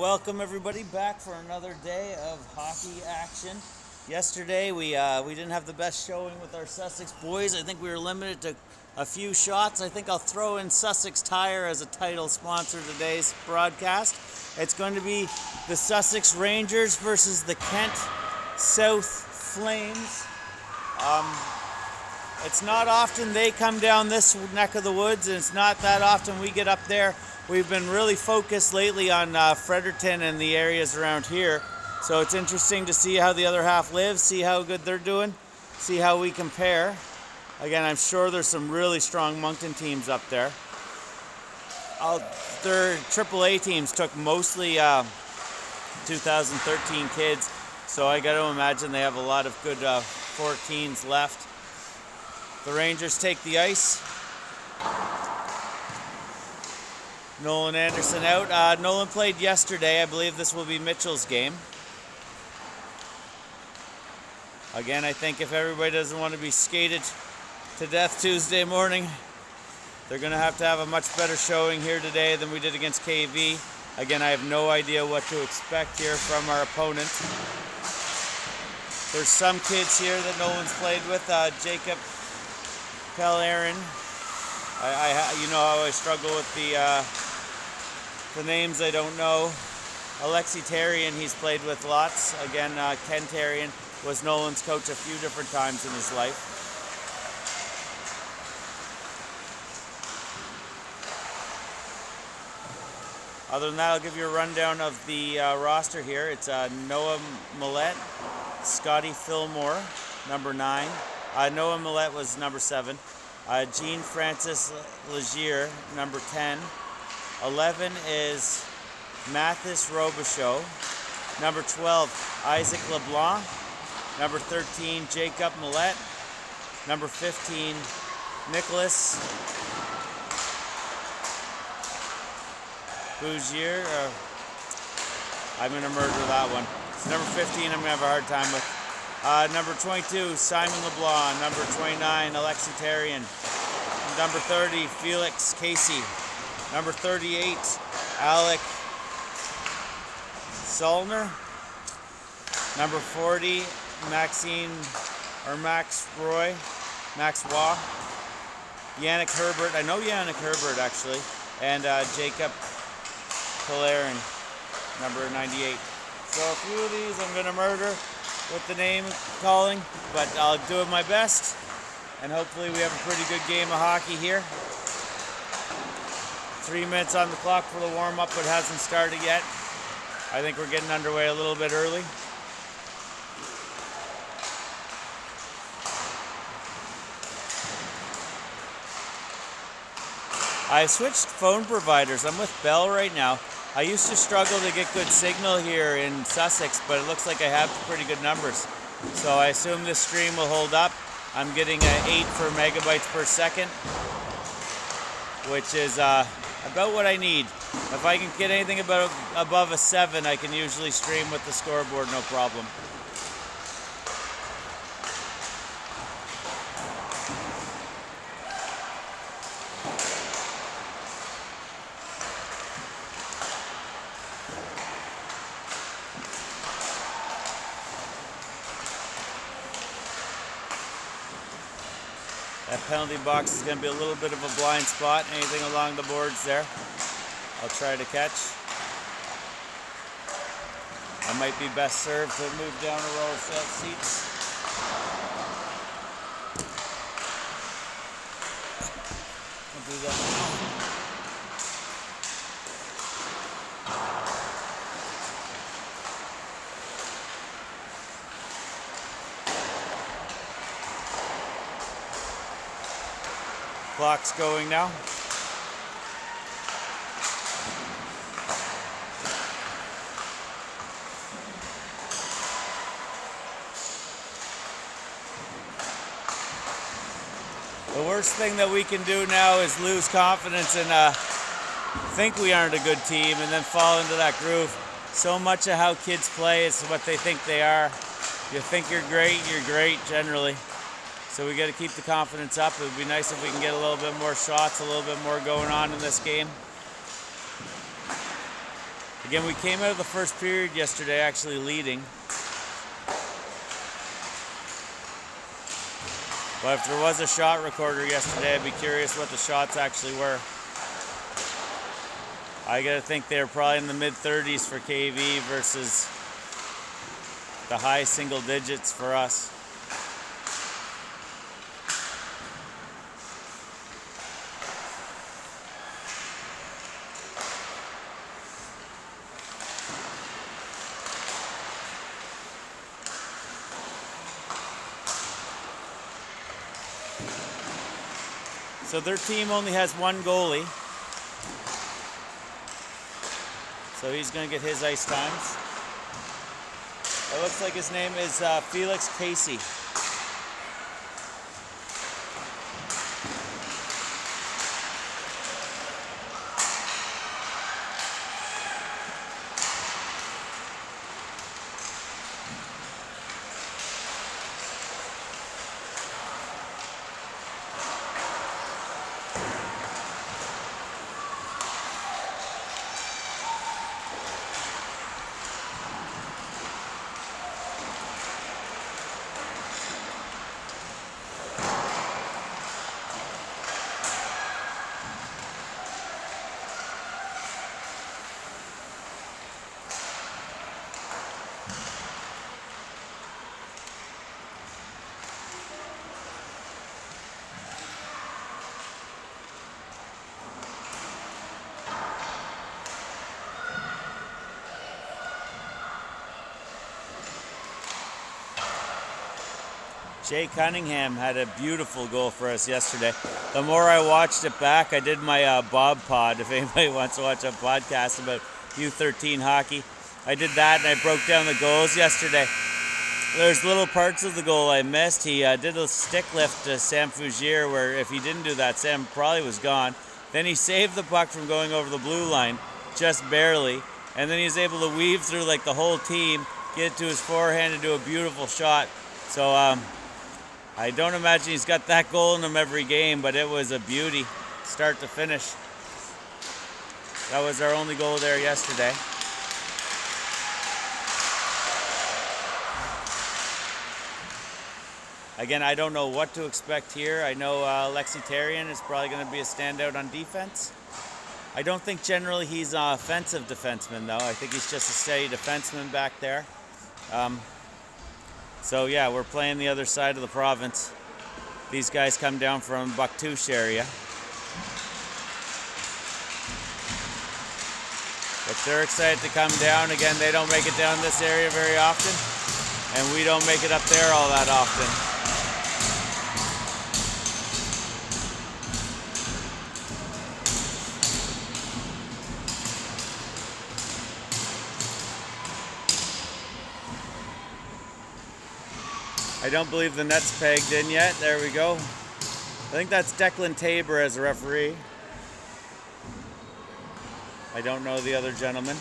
Welcome everybody back for another day of hockey action. Yesterday we didn't have the best showing with our Sussex boys. I think we were limited to a few shots. I think I'll throw in Sussex Tire as a title sponsor of today's broadcast. It's going to be the Sussex Rangers versus the Kent South Flames. It's not often they come down this neck of the woods, and it's not that often we get up there. We've been really focused lately on Fredericton and the areas around here. So it's interesting to see how the other half lives, see how good they're doing, see how we compare. Again, I'm sure there's some really strong Moncton teams up there. Their AAA teams took mostly 2013 kids, so I got to imagine they have a lot of good 14s left. The Rangers take the ice. Nolan Anderson out. Nolan played yesterday. I believe this will be Mitchell's game. Again, I think if everybody doesn't want to be skated to death Tuesday morning, they're going to have a much better showing here today than we did against KV. Again, I have no idea what to expect here from our opponent. There's some kids here that Nolan's played with. Jacob Pellerin. You know how I struggle with the names I don't know. Alexi Tarian, he's played with lots. Again, Ken Tarian was Nolan's coach a few different times in his life. Other than that, I'll give you a rundown of the roster here. It's Noah Millette, Scotty Fillmore, number 9. Noah Millette was number 7. Jean Francis Legier, number 10. 11 is Mathis Robichaud. Number 12, Isaac LeBlanc. Number 13, Jacob Millette. Number 15, Nicholas Bougier. I'm going to murder that one. So number 15, I'm going to have a hard time with. Number 22, Simon LeBlanc. Number 29, Alexi Tarian. Number 30, Felix Casey. Number 38, Alec Solner. Number 40, Max Roy. Yannick Herbert. I know Yannick Herbert actually. And Jacob Pellerin, number 98. So a few of these I'm going to murder with the name calling, but I'll do my best, and hopefully we have a pretty good game of hockey here. 3 minutes on the clock for the warm-up, but hasn't started yet. I think we're getting underway a little bit early. I switched phone providers. I'm with Bell right now. I used to struggle to get good signal here in Sussex, but it looks like I have pretty good numbers. So I assume this stream will hold up. I'm getting 8 megabytes per second, which is about what I need. If I can get anything above a 7, I can usually stream with the scoreboard, no problem. That penalty box is going to be a little bit of a blind spot. Anything along the boards there, I'll try to catch. I might be best served to move down a row of seats. I'll do that now. Clock's going now. The worst thing that we can do now is lose confidence and think we aren't a good team and then fall into that groove. So much of how kids play is what they think they are. You think you're great generally. So we got to keep the confidence up. It would be nice if we can get a little bit more shots, a little bit more going on in this game. Again, we came out of the first period yesterday actually leading. But if there was a shot recorder yesterday, I'd be curious what the shots actually were. I gotta think they're probably in the mid-30s for KV versus the high single digits for us. So their team only has one goalie. So he's going to get his ice times. It looks like his name is Felix Casey. Jay Cunningham had a beautiful goal for us yesterday. The more I watched it back, I did my Bob Pod, if anybody wants to watch a podcast about U13 hockey. I did that and I broke down the goals yesterday. There's little parts of the goal I missed. He did a stick lift to Sam Fougier, where if he didn't do that, Sam probably was gone. Then he saved the puck from going over the blue line, just barely. And then he was able to weave through like the whole team, get it to his forehand and do a beautiful shot. So I don't imagine he's got that goal in him every game, but it was a beauty, start to finish. That was our only goal there yesterday. Again, I don't know what to expect here. I know Alexi Therrien is probably going to be a standout on defense. I don't think generally he's an offensive defenseman, though. I think he's just a steady defenseman back there. So yeah, we're playing the other side of the province. These guys come down from Bucktouche area. But they're excited to come down. Again, they don't make it down this area very often, and we don't make it up there all that often. I don't believe the net's pegged in yet. There we go. I think that's Declan Tabor as a referee. I don't know the other gentleman.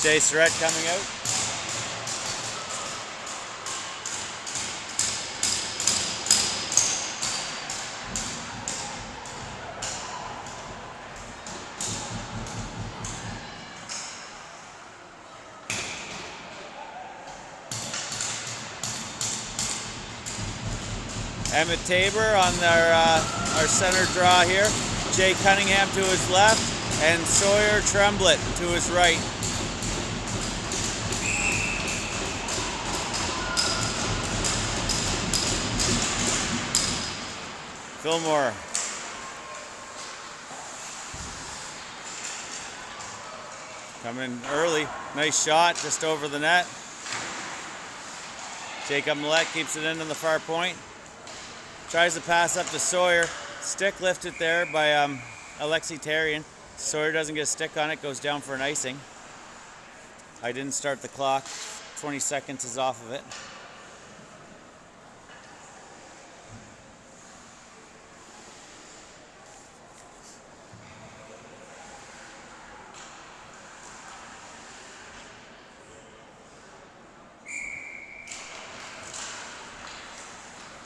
Shea Surratt coming out. Emmett Tabor on our center draw here. Jay Cunningham to his left and Sawyer Tremblett to his right. Fillmore. Coming early. Nice shot just over the net. Jacob Millette keeps it in on the far point. Tries to pass up to Sawyer. Stick lifted there by Alexi Therrien. Sawyer doesn't get a stick on it, goes down for an icing. I didn't start the clock. 20 seconds is off of it.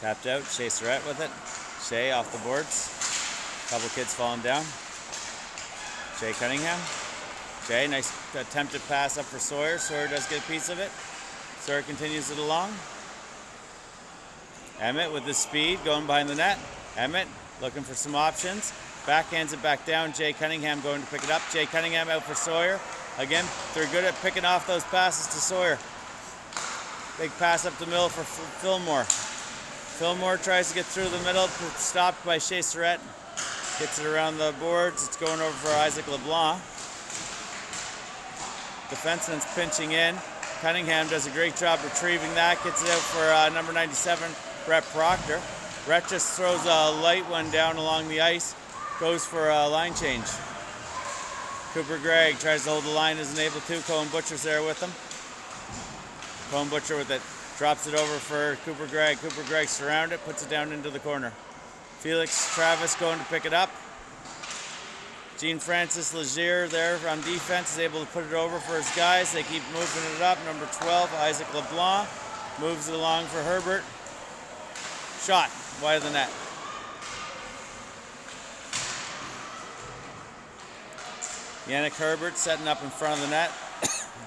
Tapped out, Shea Surratt with it. Shea off the boards. Couple kids falling down. Jay Cunningham. Jay, nice attempted pass up for Sawyer. Sawyer does get a piece of it. Sawyer continues it along. Emmett with the speed going behind the net. Emmett looking for some options. Backhands it back down. Jay Cunningham going to pick it up. Jay Cunningham out for Sawyer. Again, they're good at picking off those passes to Sawyer. Big pass up the middle for Fillmore. Fillmore tries to get through the middle, stopped by Shea Surratt. Gets it around the boards. It's going over for Isaac LeBlanc. Defenseman's pinching in. Cunningham does a great job retrieving that. Gets it out for number 97, Brett Proctor. Brett just throws a light one down along the ice. Goes for a line change. Cooper Gregg tries to hold the line, isn't able to. Cohen Butcher's there with him. Cohen Butcher with it. Drops it over for Cooper Gregg. Cooper Gregg surrounded it, puts it down into the corner. Felix Travis going to pick it up. Jean-Francis Legier there on defense is able to put it over for his guys. They keep moving it up. Number 12, Isaac LeBlanc, moves it along for Herbert. Shot, wide of the net. Yannick Herbert setting up in front of the net,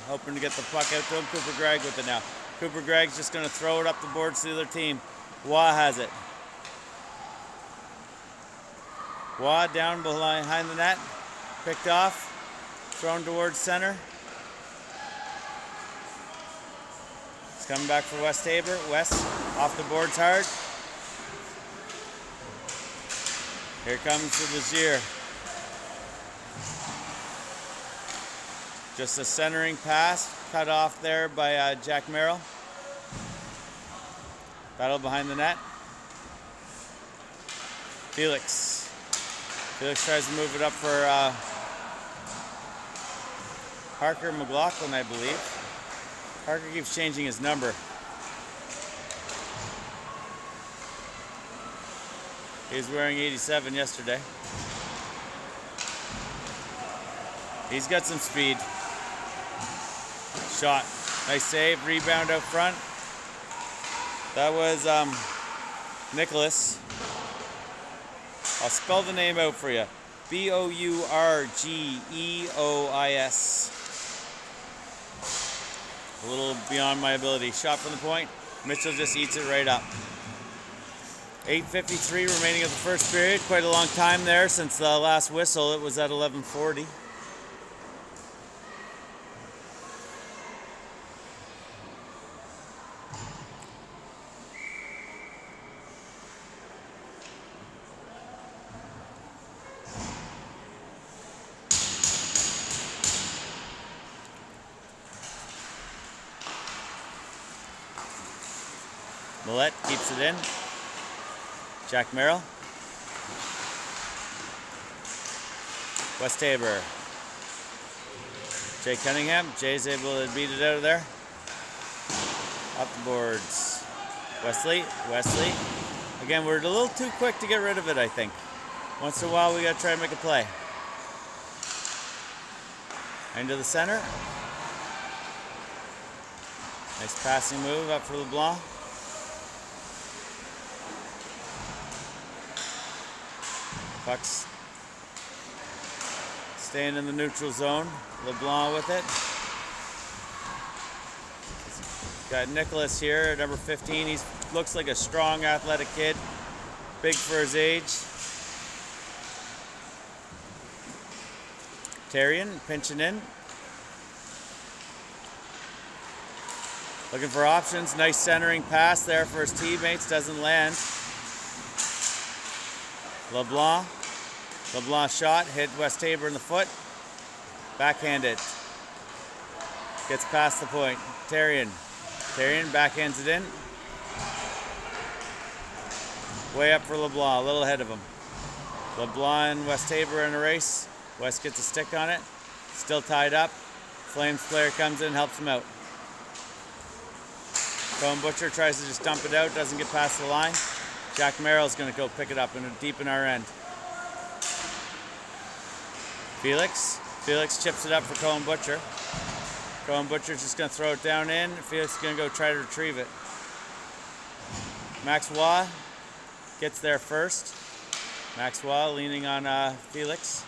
hoping to get the puck out to him. Cooper Gregg with it now. Cooper Gregg's just going to throw it up the boards to the other team. Waugh has it. Waugh down behind the net, picked off, thrown towards center. It's coming back for West Tabor. West off the boards hard. Here comes the Legier. Just a centering pass, cut off there by Jack Merrill. Battle behind the net. Felix. Felix tries to move it up for Parker McLaughlin, I believe. Parker keeps changing his number. He was wearing 87 yesterday. He's got some speed. Shot. Nice save. Rebound out front. That was Nicholas. I'll spell the name out for you. B-O-U-R-G-E-O-I-S. A little beyond my ability. Shot from the point. Mitchell just eats it right up. 8:53 remaining of the first period. Quite a long time there since the last whistle. It was at 11:40. Millette keeps it in. Jack Merrill. West Tabor. Jay Cunningham. Jay's able to beat it out of there. Up the boards. Wesley. Wesley. Again, we're a little too quick to get rid of it, I think. Once in a while, we got to try and make a play. Into the center. Nice passing move up for LeBlanc. Puck's staying in the neutral zone. LeBlanc with it. Got Nicholas here, number 15. He looks like a strong, athletic kid. Big for his age. Terrian pinching in. Looking for options. Nice centering pass there for his teammates. Doesn't land. LeBlanc. LeBlanc shot. Hit West Tabor in the foot. Backhanded. Gets past the point. Terrian. Terrian backhands it in. Way up for LeBlanc. A little ahead of him. LeBlanc and West Tabor in a race. West gets a stick on it. Still tied up. Flames player comes in, helps him out. Cohen Butcher tries to just dump it out. Doesn't get past the line. Jack Merrill's going to go pick it up and deep in our end. Felix. Felix chips it up for Cohen Butcher. Cohen Butcher's just going to throw it down in. Felix is going to go try to retrieve it. Max Waugh gets there first. Maxwell leaning on Felix.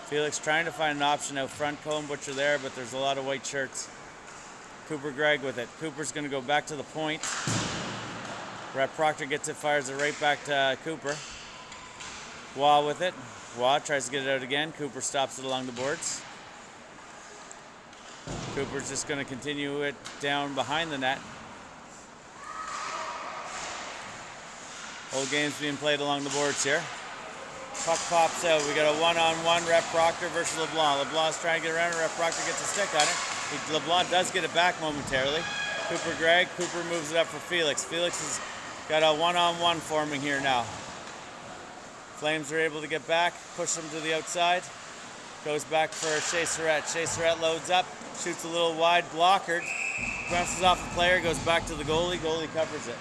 Felix trying to find an option out front. Cohen Butcher there, but there's a lot of white shirts. Cooper Gregg with it. Cooper's going to go back to the point. Rhett Proctor gets it, fires it right back to Cooper. Waugh with it. Waugh tries to get it out again. Cooper stops it along the boards. Cooper's just going to continue it down behind the net. Whole game's being played along the boards here. Puck pops out. We got a one-on-one Rhett Proctor versus LeBlanc. LeBlanc's trying to get around it. Rhett Proctor gets a stick on it. LeBlanc does get it back momentarily. Cooper Gregg. Cooper moves it up for Felix. Felix has got a one-on-one forming here now. Flames are able to get back, push them to the outside. Goes back for Shea Surratt. Shea Surratt loads up, shoots a little wide, blocker. Bounces off the player, goes back to the goalie. Goalie covers it.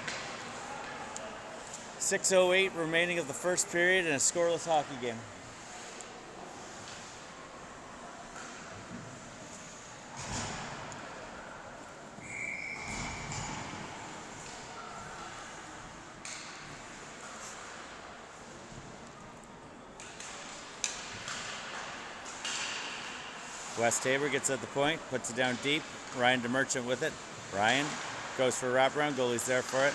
6:08 remaining of the first period in a scoreless hockey game. Wes Tabor gets at the point, puts it down deep. Ryan DeMerchant with it. Ryan goes for a wraparound. Goalie's there for it.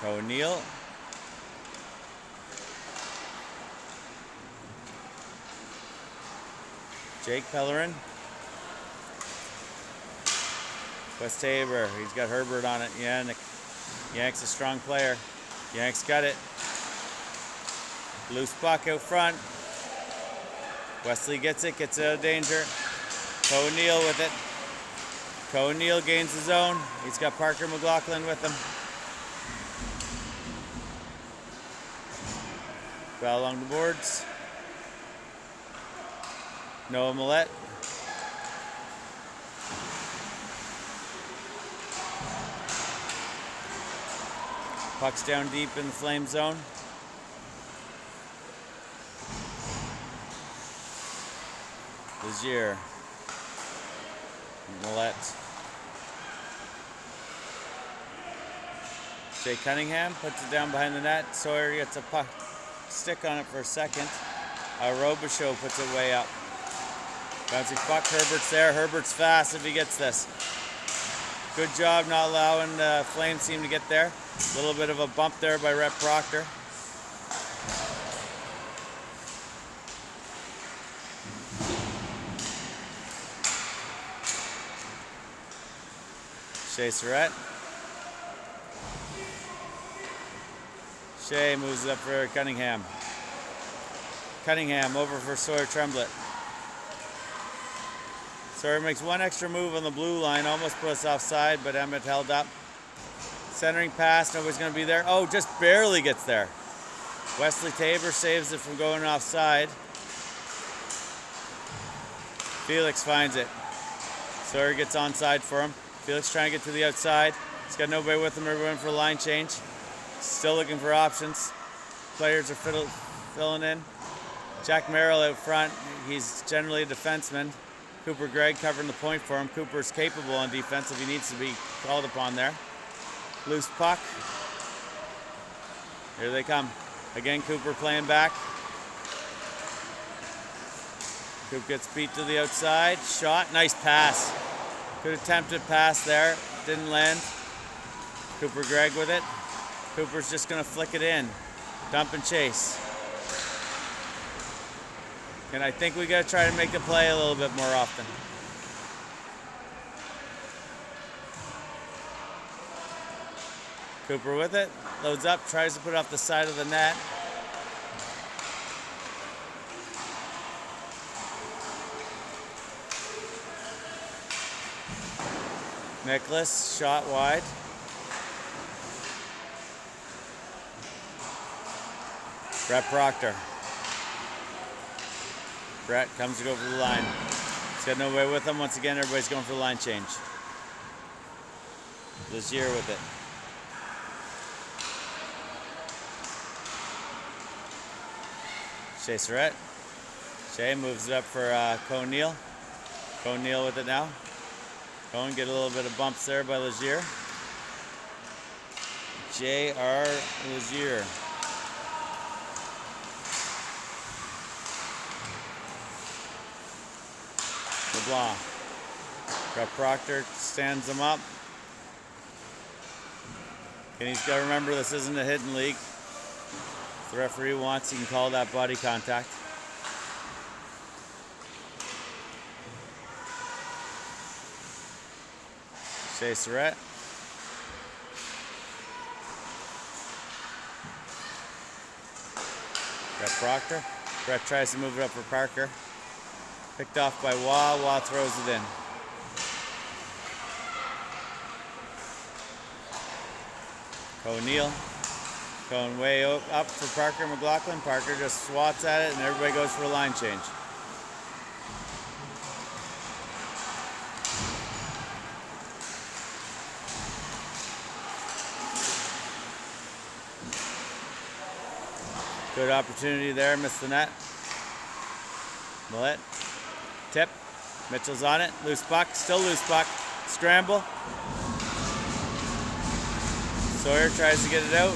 O'Neill. Jake Pellerin. Wes Tabor, he's got Herbert on it. Yank's a strong player. Yank's got it. Loose puck out front. Wesley gets it, gets out of danger. O'Neill with it. O'Neill gains his own. He's got Parker McLaughlin with him. Foul along the boards. Noah Millette. Puck's down deep in the Flame zone. Lazier. Millette. Jay Cunningham puts it down behind the net. Sawyer gets a puck stick on it for a second. Robichaud puts it way up. Bouncing puck. Herbert's there. Herbert's fast if he gets this. Good job not allowing the Flames team to get there. A little bit of a bump there by Rhett Proctor. Shea Surratt. Shea moves it up for Cunningham. Cunningham over for Sawyer Tremblett. Sawyer makes one extra move on the blue line, almost put us offside, but Emmett held up. Centering pass, nobody's going to be there. Oh, just barely gets there. Wesley Tabor saves it from going offside. Felix finds it. Sawyer gets onside for him. Felix trying to get to the outside. He's got nobody with him. Everyone for a line change. Still looking for options. Players are filling in. Jack Merrill out front. He's generally a defenseman. Cooper Gregg covering the point for him. Cooper's capable on defense if he needs to be called upon there. Loose puck. Here they come. Again, Cooper playing back. Coop gets beat to the outside. Shot. Nice pass. Good attempted pass there. Didn't land. Cooper Gregg with it. Cooper's just going to flick it in. Dump and chase. And I think we got to try to make the play a little bit more often. Cooper with it. Loads up. Tries to put it off the side of the net. Nicholas, shot wide. Rhett Proctor. Brett comes to go for the line. He's got nobody with him. Once again, everybody's going for the line change. Lazier with it. Shea Surratt. Shea moves it up for O'Neill. O'Neill with it now. Cohen get a little bit of bumps there by Lazier. J.R. Lazier. LeBlanc. Brett Proctor stands him up. And he's got to remember this isn't a hitting league. If the referee wants, he can call that body contact. Shea Surratt. Brett Proctor. Brett tries to move it up for Parker. Picked off by Waugh. Waugh throws it in. O'Neill. Going way up for Parker McLaughlin. Parker just swats at it and everybody goes for a line change. Good opportunity there, missed the net. Millette. Tip. Mitchell's on it. Loose puck. Still loose puck. Scramble. Sawyer tries to get it out.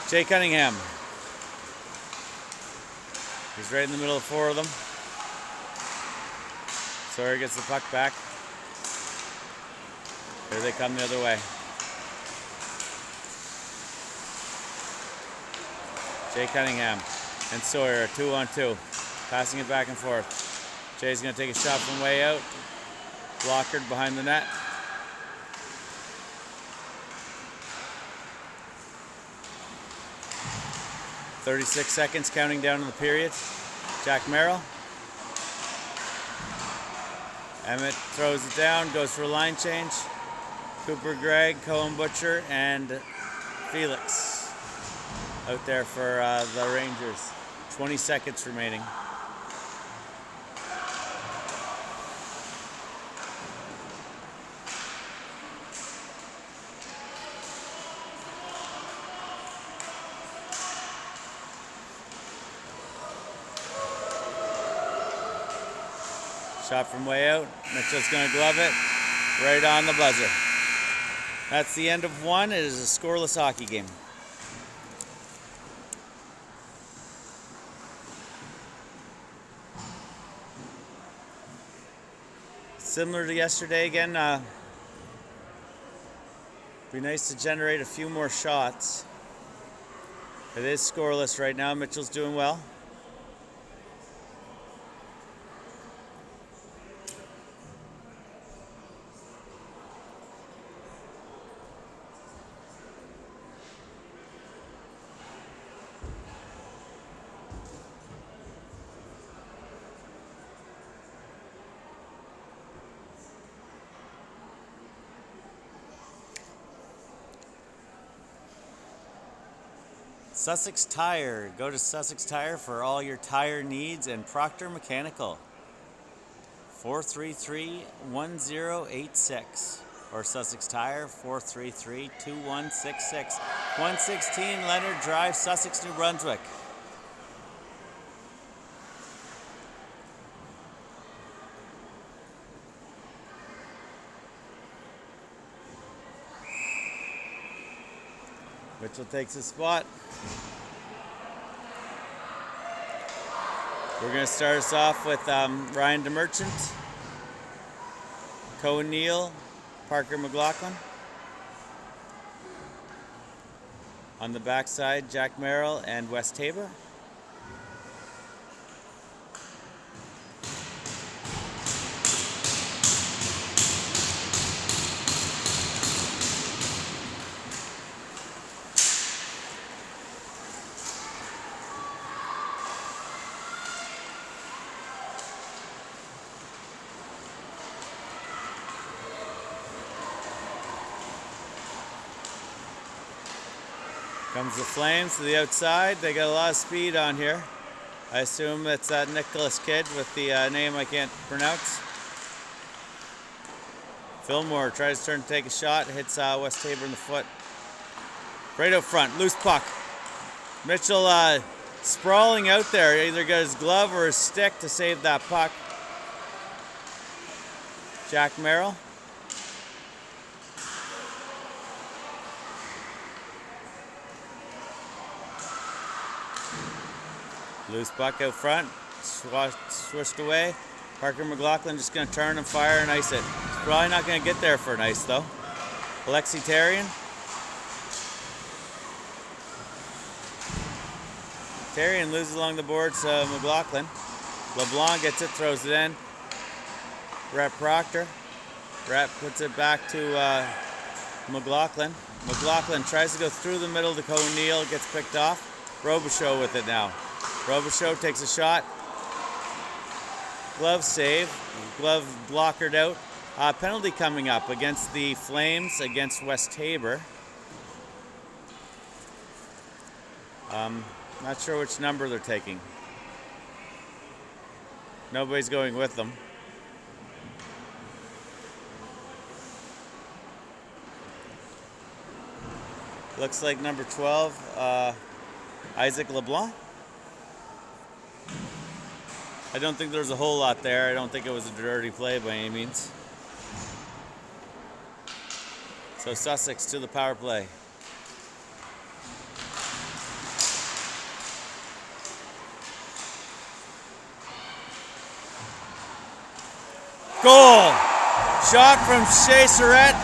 Jay Cunningham. He's right in the middle of four of them. Sawyer gets the puck back. Here they come the other way. Jay Cunningham and Sawyer, 2-on-2. Passing it back and forth. Jay's going to take a shot from way out. Blockered behind the net. .36 seconds counting down in the period. Jack Merrill. Emmett throws it down, goes for a line change. Cooper Gregg, Cohen Butcher, and Felix out there for the Rangers. 20 seconds remaining. Shot from way out. Mitchell's going to glove it right on the buzzer. That's the end of one. It is a scoreless hockey game. Similar to yesterday again. Be nice to generate a few more shots. It is scoreless right now. Mitchell's doing well. Sussex Tire. Go to Sussex Tire for all your tire needs, and Proctor Mechanical. 433-1086 or Sussex Tire 433-2166. 116 Leonard Drive, Sussex, New Brunswick. Mitchell takes his spot. We're going to start us off with Ryan DeMerchant, Cohen Neal, Parker McLaughlin. On the backside, Jack Merrill and Wes Tabor. Comes the Flames to the outside. They got a lot of speed on here. I assume it's that Nicholas kid with the name I can't pronounce. Fillmore tries to turn to take a shot. Hits Wes Tabor in the foot. Right out front. Loose puck. Mitchell sprawling out there. Either got his glove or his stick to save that puck. Loose puck out front, swished away. Parker McLaughlin just going to turn and fire and ice it. He's probably not going to get there for an ice though. Alexi Tarian. Tarian loses along the boards to McLaughlin. LeBlanc gets it, throws it in. Rhett Proctor. Rhett puts it back to McLaughlin. McLaughlin tries to go through the middle to O'Neill, gets picked off. Robichaud with it now. Robichaud takes a shot. Glove save. Glove blockered out. Penalty coming up against the Flames against West Tabor. Not sure which number they're taking. Nobody's going with them. Looks like number 12, Isaac LeBlanc. I don't think there's a whole lot there. I don't think it was a dirty play by any means. So Sussex to the power play. Goal! Shot from Shea Surratt.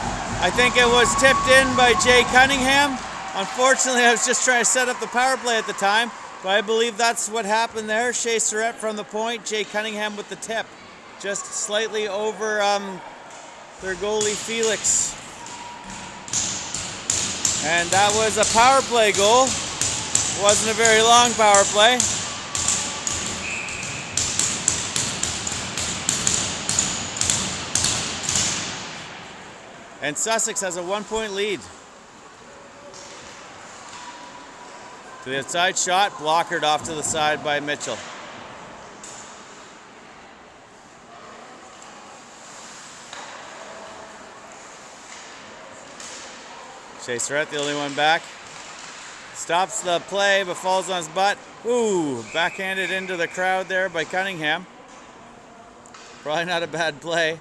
I think it was tipped in by Jay Cunningham. Unfortunately, I was just trying to set up the power play at the time, but I believe that's what happened there. Shea Surratt from the point, Jay Cunningham with the tip. Just slightly over their goalie, Felix. And that was a power play goal. It wasn't a very long power play. And Sussex has a 1-point lead. To the outside shot, blockered off to the side by Mitchell. Shea Surratt, the only one back. Stops the play, but falls on his butt. Ooh, backhanded into the crowd there by Cunningham. Probably not a bad play.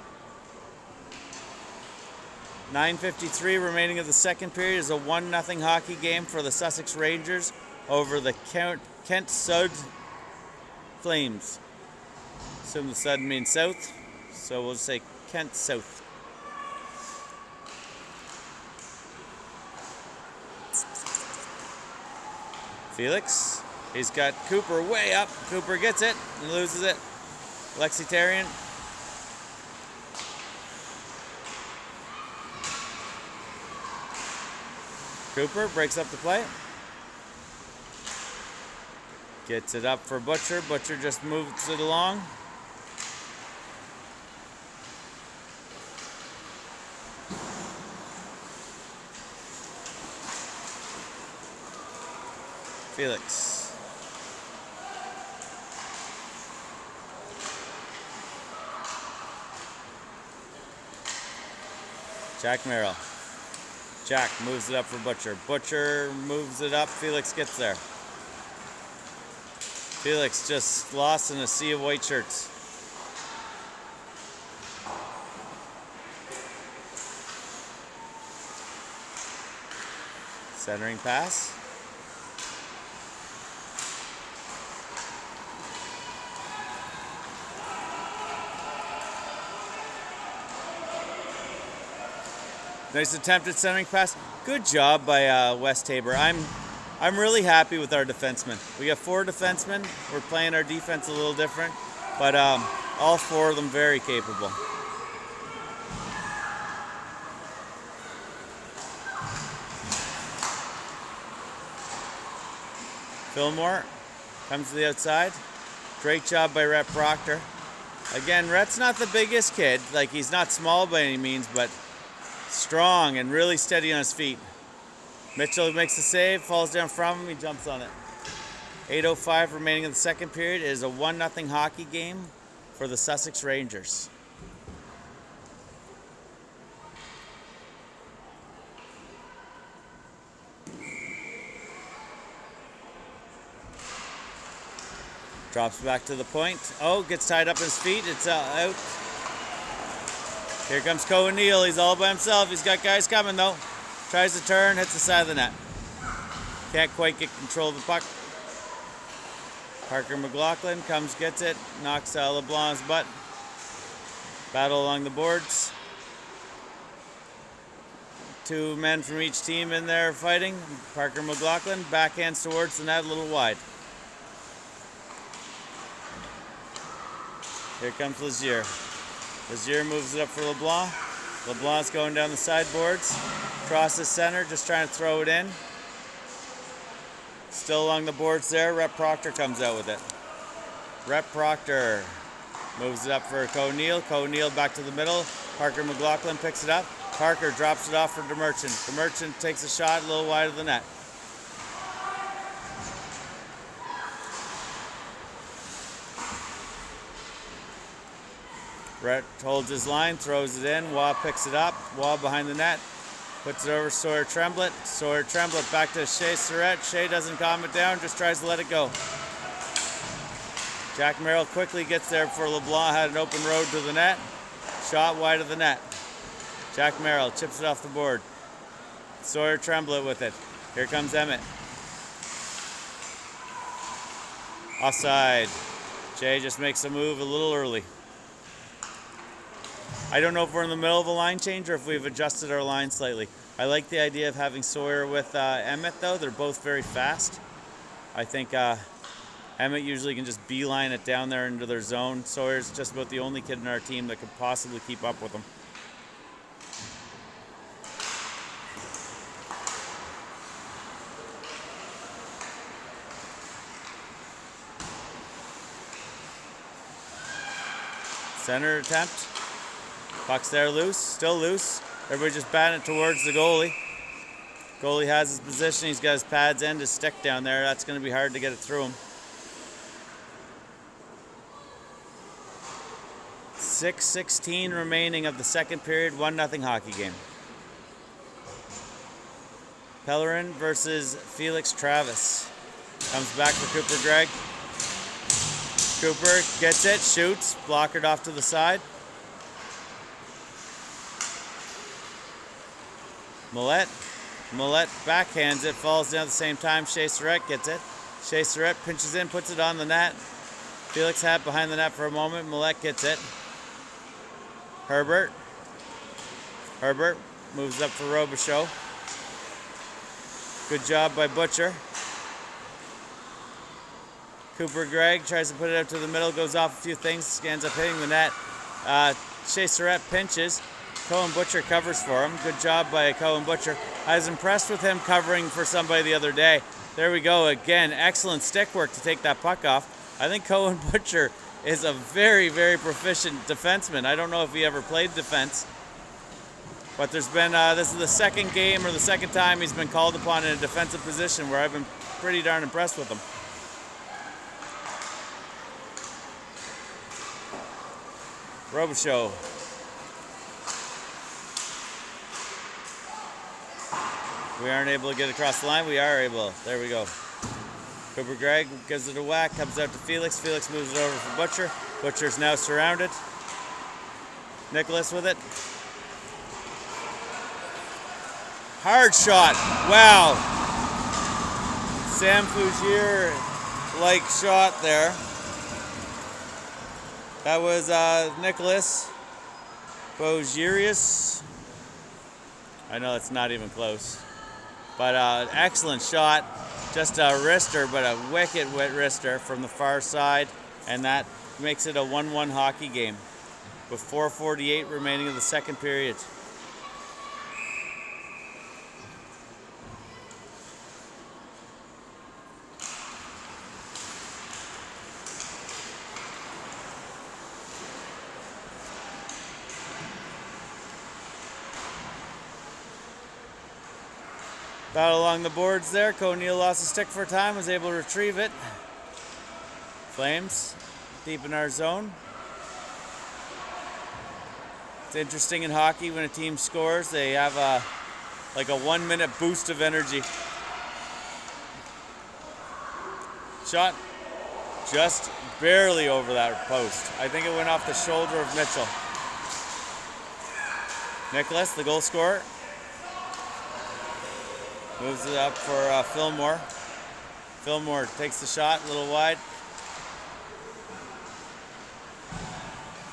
9:53 remaining of the second period is a 1-0 hockey game for the Sussex Rangers over the KENT SUD Flames. Assume the SUD means south, so we'll say KENT South. Felix, he's got Cooper way up. Cooper gets it and loses it. Alexi Tarian. Cooper breaks up the play. Gets it up for Butcher. Butcher just moves it along. Felix. Jack Merrill. Jack moves it up for Butcher. Butcher moves it up. Felix gets there. Felix just lost in a sea of white shirts. Centering pass. Nice attempt at centering pass. Good job by West Tabor. I'm really happy with our defensemen. We got 4 defensemen. We're playing our defense a little different, but all 4 of them very capable. Fillmore comes to the outside. Great job by Rhett Proctor. Again, Rhett's not the biggest kid. Like, he's not small by any means, but strong and really steady on his feet. Mitchell makes the save, falls down from him, he jumps on it. 8:05 remaining in the second period. It is a 1-0 hockey game for the Sussex Rangers. Drops back to the point. Oh, gets tied up in his feet. It's out. Here comes O'Neill. He's all by himself. He's got guys coming though. Tries to turn, hits the side of the net. Can't quite get control of the puck. Parker McLaughlin comes, gets it, knocks LeBlanc's butt. Battle along the boards. Two men from each team in there fighting. Parker McLaughlin backhands towards the net, a little wide. Here comes Lazier. Lazier moves it up for LeBlanc. LeBlanc's going down the sideboards. Crosses center, just trying to throw it in. Still along the boards there. Rep Proctor comes out with it. Rep Proctor moves it up for O'Neill. O'Neill back to the middle. Parker McLaughlin picks it up. Parker drops it off for DeMerchant. DeMerchant takes a shot a little wide of the net. Brett holds his line, throws it in. Waugh picks it up. Waugh behind the net. Puts it over Sawyer Tremblett. Sawyer Tremblett back to Shea Surratt. Shea doesn't calm it down, just tries to let it go. Jack Merrill quickly gets there before LeBlanc had an open road to the net. Shot wide of the net. Jack Merrill chips it off the board. Sawyer Tremblett with it. Here comes Emmett. Offside. Jay just makes a move a little early. I don't know if we're in the middle of a line change or if we've adjusted our line slightly. I like the idea of having Sawyer with Emmett though. They're both very fast. I think Emmett usually can just beeline it down there into their zone. Sawyer's just about the only kid in our team that could possibly keep up with them. Center attempt. Puck's there loose, still loose. Everybody just batting it towards the goalie. Goalie has his position. He's got his pads and his stick down there. That's going to be hard to get it through him. 6:16 remaining of the second period. 1-0 hockey game. Pellerin versus Felix Travis. Comes back for Cooper Gregg. Cooper gets it, shoots, blockered off to the side. Millette backhands it, falls down at the same time. Shea Surratt gets it. Shea Surratt pinches in, puts it on the net. Felix had behind the net for a moment. Millette gets it. Herbert moves up for Robichaud. Good job by Butcher. Cooper Gregg tries to put it up to the middle, goes off a few things, ends up hitting the net. Shea Surratt pinches. Cohen Butcher covers for him. Good job by Cohen Butcher. I was impressed with him covering for somebody the other day. There we go again. Excellent stick work to take that puck off. I think Cohen Butcher is a very, very proficient defenseman. I don't know if he ever played defense, but there's been, this is the second game or the second time he's been called upon in a defensive position where I've been pretty darn impressed with him. Robichaud. We aren't able to get across the line. We are able. There we go. Cooper Gregg gives it a whack, comes out to Felix. Felix moves it over for Butcher. Butcher's now surrounded. Nicholas with it. Hard shot. Wow. Sam Fougier-like shot there. That was Nicholas Bogerius. I know it's not even close. But excellent shot. Just a wrister, but a wicked wet wrister from the far side. And that makes it a 1-1 hockey game with 4:48 remaining of the second period. Battle along the boards there. O'Neill lost a stick for a time, was able to retrieve it. Flames deep in our zone. It's interesting in hockey when a team scores, they have like a 1-minute boost of energy. Shot just barely over that post. I think it went off the shoulder of Mitchell. Nicholas, the goal scorer. Moves it up for Fillmore. Fillmore takes the shot, a little wide.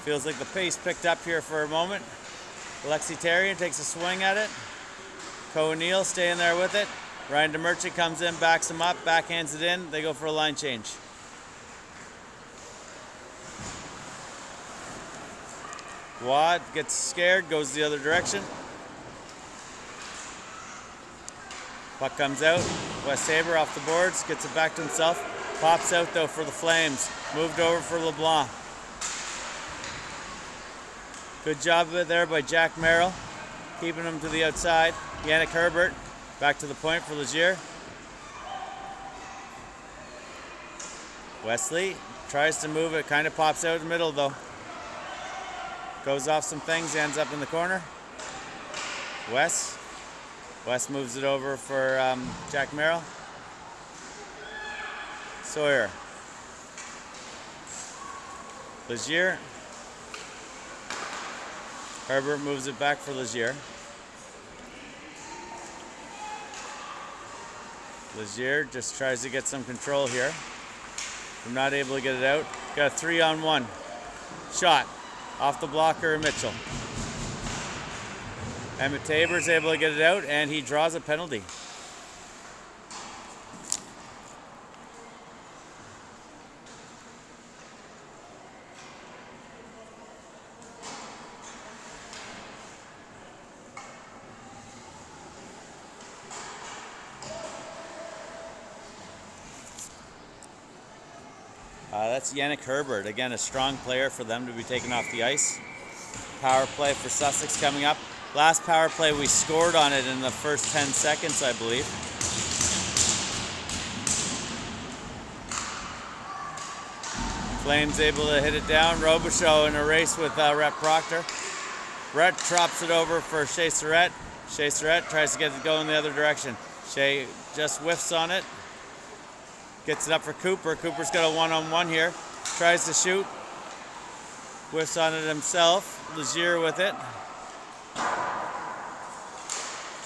Feels like the pace picked up here for a moment. Alexi Tarian takes a swing at it. O'Neill staying there with it. Ryan DeMerchant comes in, backs him up, backhands it in. They go for a line change. Wad gets scared, goes the other direction. Puck comes out. Wes Haber off the boards, gets it back to himself. Pops out though for the Flames. Moved over for LeBlanc. Good job there by Jack Merrill, keeping him to the outside. Yannick Herbert back to the point for Legier. Wesley tries to move it, kind of pops out in the middle though. Goes off some things, ends up in the corner. Wes moves it over for Jack Merrill. Sawyer. Legier. Herbert moves it back for Legier. Legier just tries to get some control here. I'm not able to get it out. Got a 3-on-1. Shot off the blocker, Mitchell. Emmett Tabor's able to get it out, and he draws a penalty. That's Yannick Herbert. Again, a strong player for them to be taken off the ice. Power play for Sussex coming up. Last power play, we scored on it in the first 10 seconds, I believe. Flames able to hit it down. Robichaud in a race with Rhett Proctor. Rhett drops it over for Shea Surratt. Shea Surratt tries to get it going the other direction. Shea just whiffs on it. Gets it up for Cooper. Cooper's got a 1-on-1 here. Tries to shoot. Whiffs on it himself. Legier with it.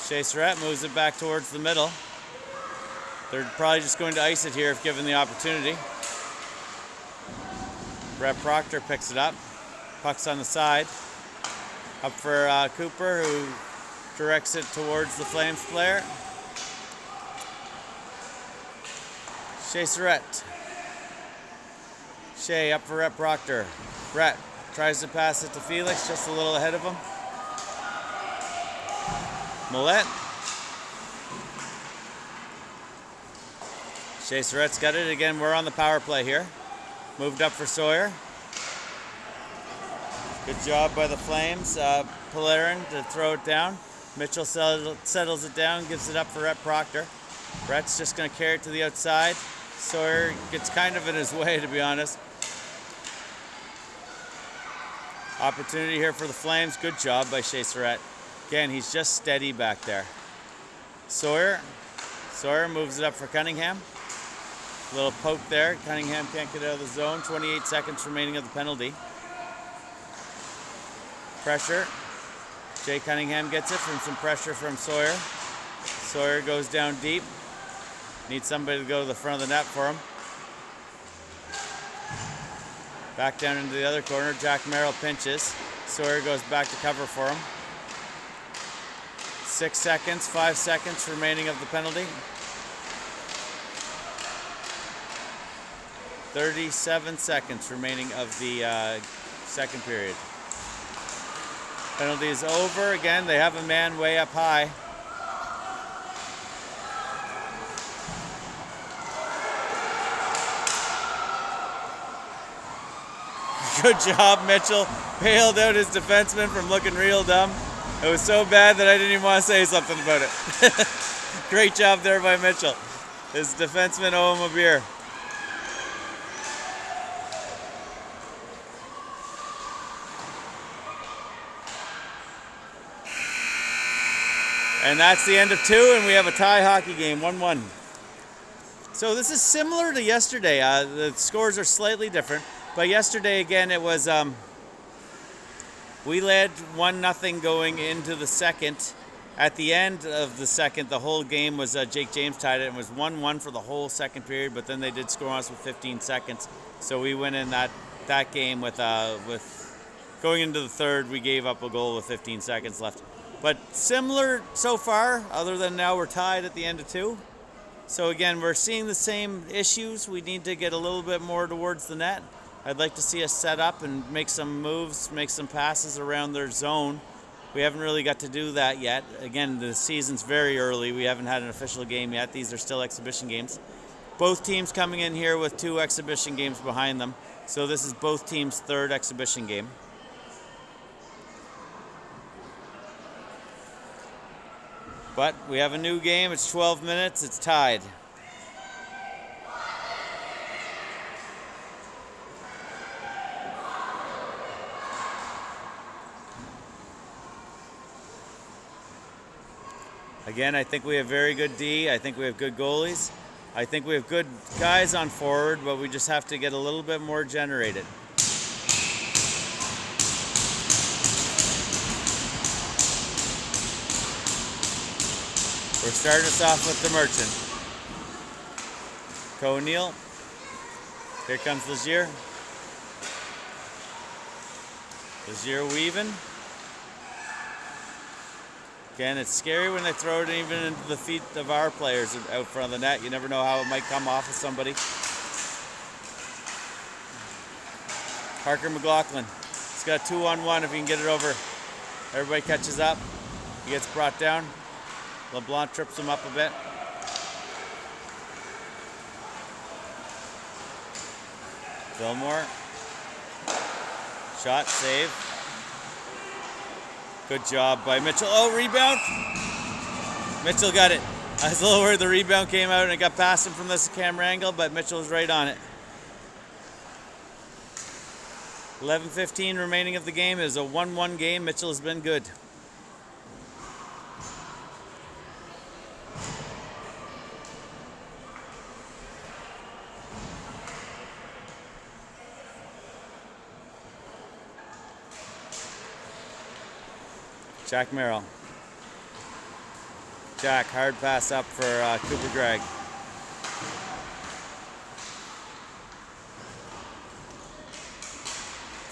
Shea Surratt moves it back towards the middle. They're probably just going to ice it here if given the opportunity. Rhett Proctor picks it up. Puck's on the side. Up for Cooper, who directs it towards the Flames player. Shea Surratt. Shea up for Rhett Proctor. Rhett tries to pass it to Felix, just a little ahead of him. Millette. Shea Surratt's got it. Again, we're on the power play here. Moved up for Sawyer. Good job by the Flames. Polarin to throw it down. Mitchell settles it down, gives it up for Rhett Proctor. Rhett's just going to carry it to the outside. Sawyer gets kind of in his way, to be honest. Opportunity here for the Flames. Good job by Shea Surratt. Again, he's just steady back there. Sawyer moves it up for Cunningham. A little poke there. Cunningham can't get out of the zone. 28 seconds remaining of the penalty. Pressure. Jay Cunningham gets it from some pressure from Sawyer. Sawyer goes down deep. Needs somebody to go to the front of the net for him. Back down into the other corner. Jack Merrill pinches. Sawyer goes back to cover for him. 6 seconds, 5 seconds remaining of the penalty. 37 seconds remaining of the second period. Penalty is over. Again, they have a man way up high. Good job, Mitchell. Bailed out his defenseman from looking real dumb. It was so bad that I didn't even want to say something about it. Great job there by Mitchell. His defenseman owe him a beer. And that's the end of 2, and we have a tie hockey game, 1-1. So this is similar to yesterday. The scores are slightly different. But yesterday, again, it was, we led 1-0 going into the second. At the end of the second, the whole game was, Jake James tied it, and it was 1-1 for the whole second period, but then they did score on us with 15 seconds. So we went in that game with Going into the third, we gave up a goal with 15 seconds left. But similar so far, other than now we're tied at the end of 2. So again, we're seeing the same issues. We need to get a little bit more towards the net. I'd like to see us set up and make some moves, make some passes around their zone. We haven't really got to do that yet. Again, the season's very early. We haven't had an official game yet. These are still exhibition games. Both teams coming in here with 2 exhibition games behind them. So this is both teams' 3rd exhibition game. But we have a new game. It's 12 minutes. It's tied. Again, I think we have very good D. I think we have good goalies. I think we have good guys on forward, but we just have to get a little bit more generated. We're starting us off with the Merchant. O'Neill. Here comes Legier. Legier weaving. Again, it's scary when they throw it even into the feet of our players out front of the net. You never know how it might come off of somebody. Parker McLaughlin. He's got a 2-on-1 if he can get it over. Everybody catches up. He gets brought down. LeBlanc trips him up a bit. Fillmore. Shot, save. Good job by Mitchell. Oh, rebound! Mitchell got it. I was a little worried the rebound came out and it got past him from this camera angle, but Mitchell was right on it. 11:15 remaining of the game. It is a 1-1 game. Mitchell has been good. Jack Merrill. Jack, hard pass up for Cooper Gregg.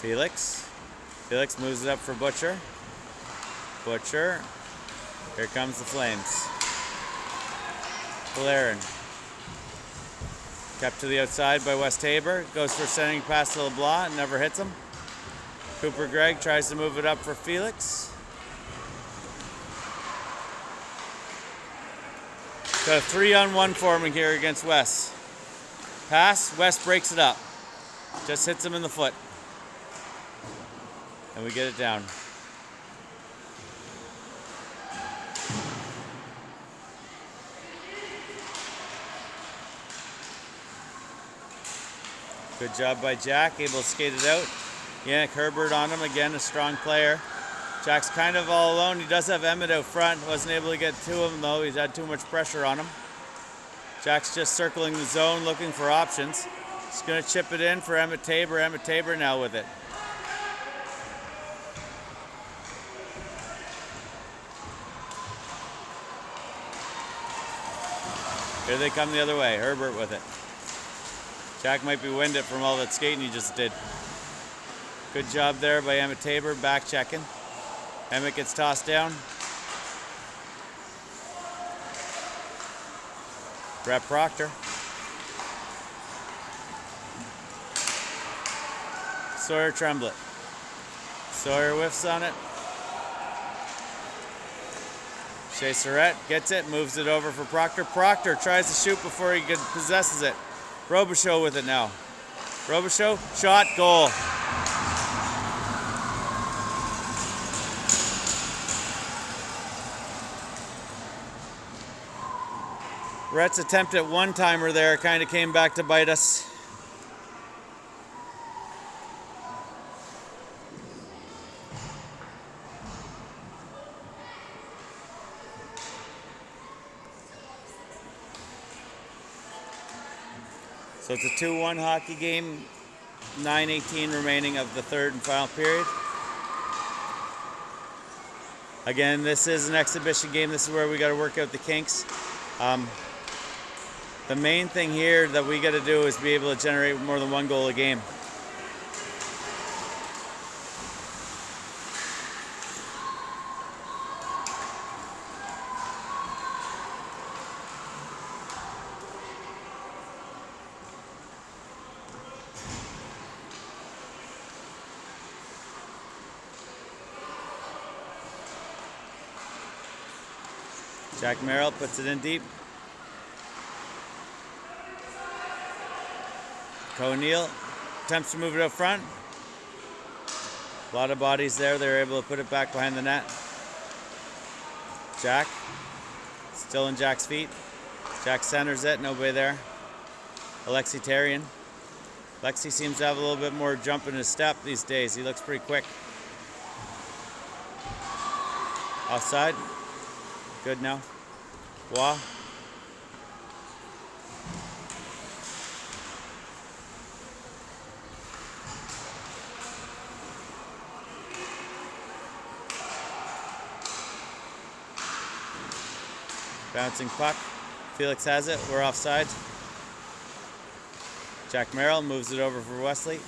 Felix. Felix moves it up for Butcher. Butcher. Here comes the Flames. Valerian. Kept to the outside by West Tabor. Goes for sending pass to LeBlanc. Never hits him. Cooper Gregg tries to move it up for Felix. Got a 3-on-1 forming here against West. Pass, West breaks it up. Just hits him in the foot. And we get it down. Good job by Jack, able to skate it out. Yannick Herbert on him, again a strong player. Jack's kind of all alone. He does have Emmett out front. Wasn't able to get to him though. He's had too much pressure on him. Jack's just circling the zone looking for options. He's going to chip it in for Emmett Tabor. Emmett Tabor now with it. Here they come the other way. Herbert with it. Jack might be winded from all that skating he just did. Good job there by Emmett Tabor, back checking. Emmett gets tossed down. Brett Proctor. Sawyer Tremblett. Sawyer whiffs on it. Shea Surratt gets it, moves it over for Proctor. Proctor tries to shoot before he possesses it. Robichaud with it now. Robichaud, shot, goal. Brett's attempt at one-timer there kind of came back to bite us. So it's a 2-1 hockey game, 9:18 remaining of the third and final period. Again, this is an exhibition game. This is where we got to work out the kinks. The main thing here that we got to do is be able to generate more than one goal a game. Jack Merrill puts it in deep. O'Neill attempts to move it up front. A lot of bodies there. They're able to put it back behind the net. Jack, still in Jack's feet. Jack centers it, nobody there. Alexi Tarian. Alexi seems to have a little bit more jump in his step these days. He looks pretty quick. Offside. Good now. Wah. Bouncing puck. Felix has it. We're offside. Jack Merrill moves it over for Wesley.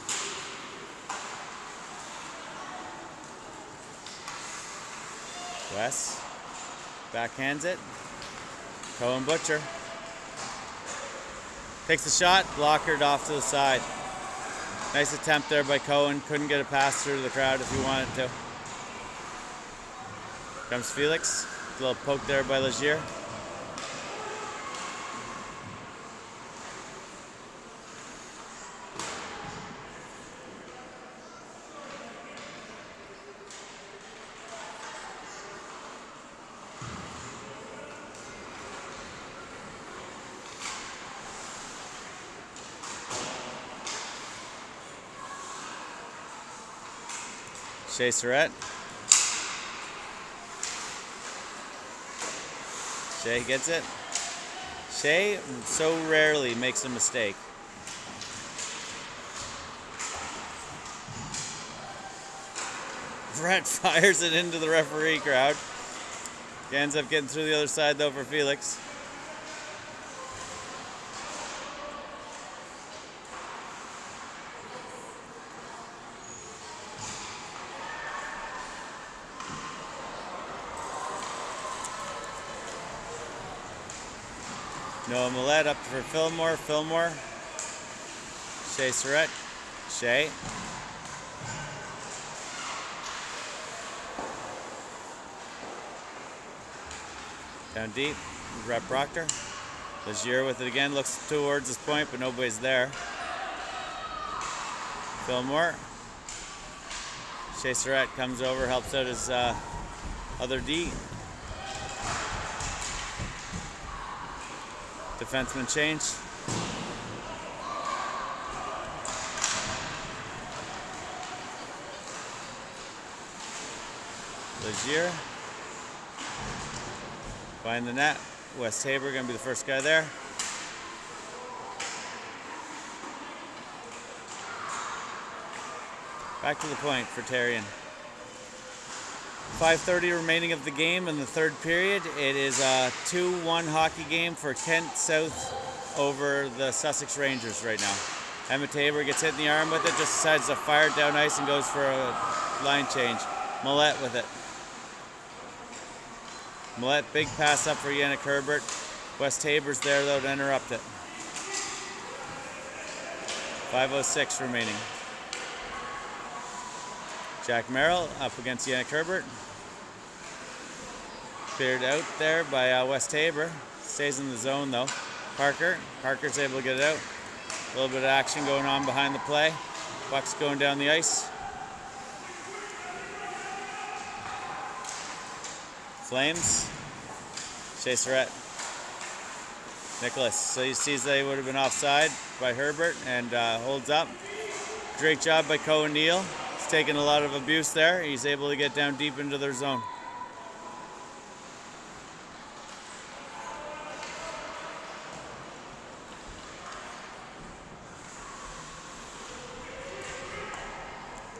Wes backhands it. Cohen Butcher takes the shot, blockered off to the side. Nice attempt there by Cohen. Couldn't get a pass through to the crowd if he wanted to. Comes Felix. A little poke there by Legier. Shea Surratt. Shea gets it. Shea so rarely makes a mistake. Brett fires it into the referee crowd. He ends up getting through the other side though for Felix. Noah Millette up for Fillmore. Fillmore. Shea Surratt. Shea. Down deep. Rep Proctor. Legier with it again. Looks towards his point, but nobody's there. Fillmore. Shea Surratt comes over, helps out his other D. Defenseman change. Legier. Find the net. West Tabor gonna be the first guy there. Back to the point for Tarian. 5:30 remaining of the game in the third period. It is a 2-1 hockey game for Kent South over the Sussex Rangers right now. Emma Tabor gets hit in the arm with it, just decides to fire it down ice and goes for a line change. Millette with it. Millette, big pass up for Yannick Herbert. West Tabor's there though to interrupt it. 5:06 remaining. Jack Merrill up against Yannick Herbert. Cleared out there by West Tabor. Stays in the zone though. Parker's able to get it out. A little bit of action going on behind the play. Puck's going down the ice. Flames. Shea Surratt. Nicholas. So he sees that he would have been offside by Herbert and holds up. Great job by O'Neill. He's taking a lot of abuse there. He's able to get down deep into their zone.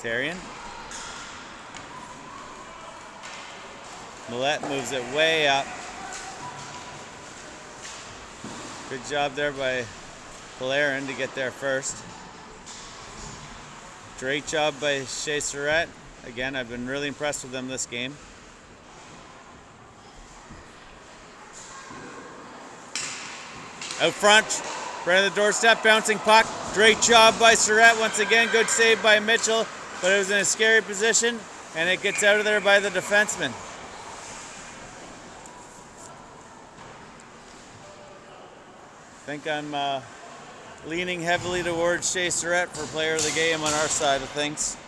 Tarian. Millette moves it way up. Good job there by Polarin to get there first. Great job by Shea Surratt. Again, I've been really impressed with them this game. Out front, right on the doorstep, bouncing puck. Great job by Surratt once again. Good save by Mitchell, but it was in a scary position, and it gets out of there by the defenseman. think I'm leaning heavily towards Shea Surratt for player of the game on our side of things.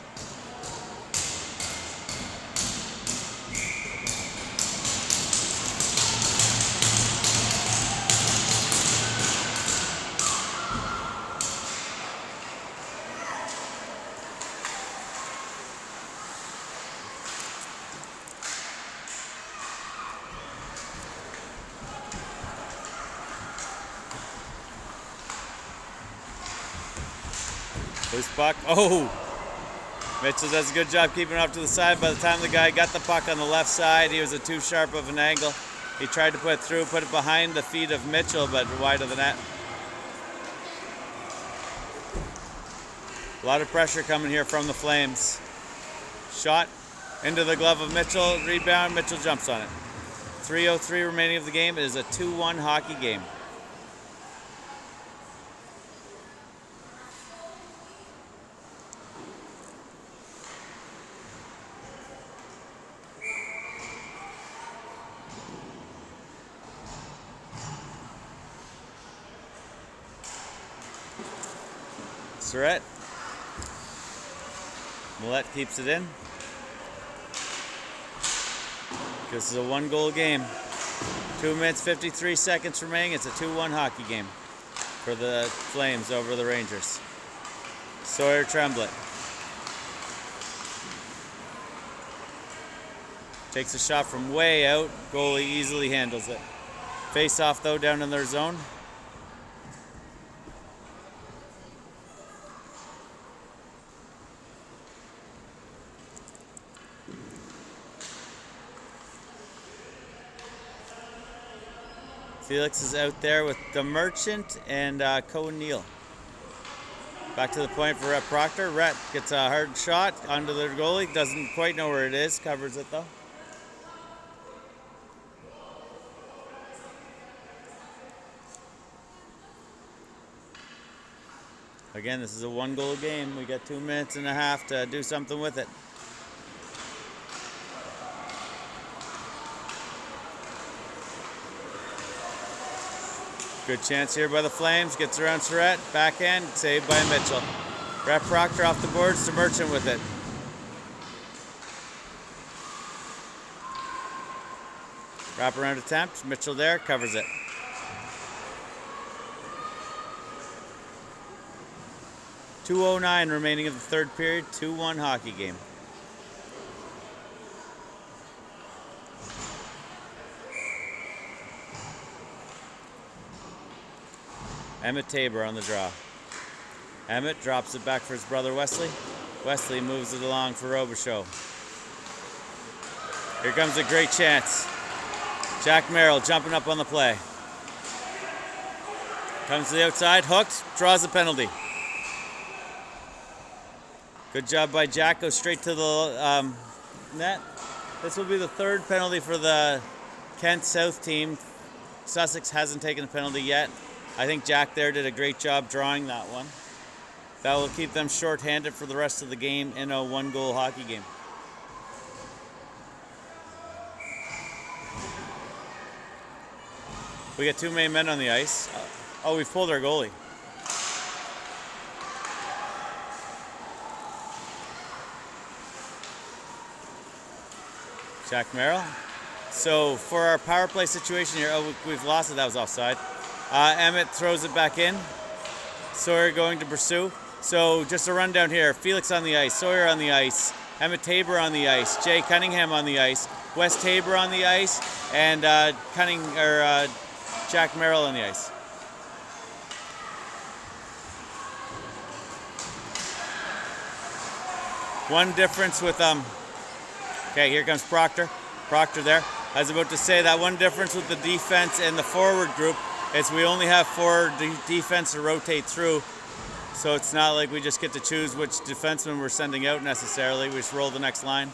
Loose puck. Oh! Mitchell does a good job keeping it off to the side. By the time the guy got the puck on the left side, he was at too sharp of an angle. He tried to put it through, put it behind the feet of Mitchell, but wide of the net. A lot of pressure coming here from the Flames. Shot into the glove of Mitchell. Rebound. Mitchell jumps on it. 3:03 remaining of the game. It is a 2-1 hockey game. Surratt. Millette keeps it in. This is a 1-goal game. 2 minutes, 53 seconds remaining. It's a 2-1 hockey game for the Flames over the Rangers. Sawyer Tremblay. Takes a shot from way out. Goalie easily handles it. Face off though down in their zone. Felix is out there with the Merchant and Cohen Neal. Back to the point for Rhett Proctor. Rhett gets a hard shot onto the goalie. Doesn't quite know where it is. Covers it though. Again, this is a 1-goal game. We got 2 minutes and a half to do something with it. Good chance here by the Flames. Gets around Surratt. Backhand. Saved by Mitchell. Rhett Proctor off the boards to Merchant with it. Wraparound attempt. Mitchell there. Covers it. .209 remaining of the third period. 2-1 hockey game. Emmett Tabor on the draw. Emmett drops it back for his brother Wesley. Wesley moves it along for Robichaud. Here comes a great chance. Jack Merrill jumping up on the play. Comes to the outside, hooked, draws a penalty. Good job by Jack, goes straight to the net. This will be the third penalty for the Kent South team. Sussex hasn't taken a penalty yet. I think Jack there did a great job drawing that one. That will keep them short-handed for the rest of the game in a 1-goal hockey game. We got 2 main men on the ice. Oh, we've pulled our goalie. Jack Merrill. So for our power play situation here, oh, we've lost it. That was offside. Emmett throws it back in. Sawyer going to pursue. So just a rundown here. Felix on the ice, Sawyer on the ice, Emmett Tabor on the ice, Jay Cunningham on the ice, Wes Tabor on the ice, and Jack Merrill on the ice. One difference with okay, here comes Proctor. Proctor there. I was about to say that one difference with the defense and the forward group is we only have 4 defense to rotate through, so it's not like we just get to choose which defenseman we're sending out necessarily. We just roll the next line.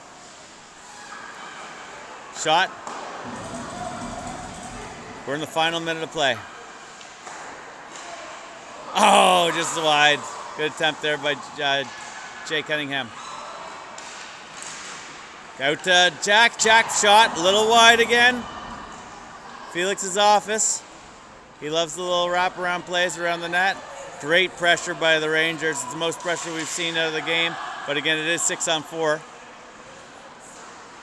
Shot. We're in the final minute of play. Oh, just wide. Good attempt there by Jay Cunningham. Out to Jack. Jack shot, a little wide again. Felix's office. He loves the little wraparound plays around the net. Great pressure by the Rangers. It's the most pressure we've seen out of the game. But again, it is 6-on-4.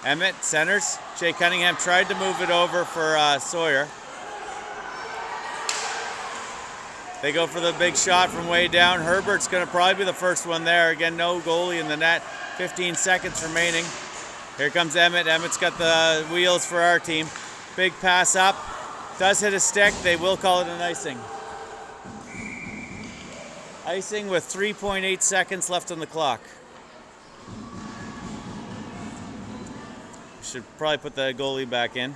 Emmett centers. Jay Cunningham tried to move it over for Sawyer. They go for the big shot from way down. Herbert's going to probably be the first one there. Again, no goalie in the net. 15 seconds remaining. Here comes Emmett. Emmett's got the wheels for our team. Big pass up. Does hit a stick. They will call it an icing. Icing with 3.8 seconds left on the clock. Should probably put the goalie back in.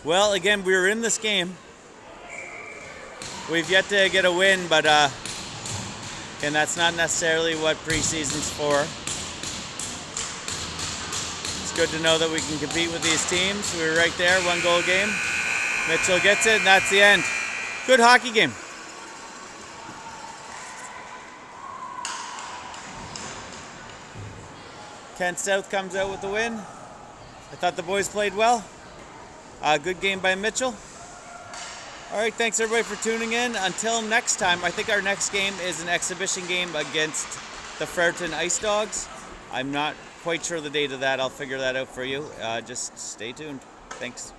Well, again, we were in this game. We've yet to get a win, but and that's not necessarily what preseason's for. It's good to know that we can compete with these teams. We were right there, 1-goal game. Mitchell gets it, and that's the end. Good hockey game. Kent South comes out with the win. I thought the boys played well. Good game by Mitchell. All right, thanks everybody for tuning in. Until next time, I think our next game is an exhibition game against the Fredericton Ice Dogs. I'm not quite sure the date of that. I'll figure that out for you. Just stay tuned. Thanks.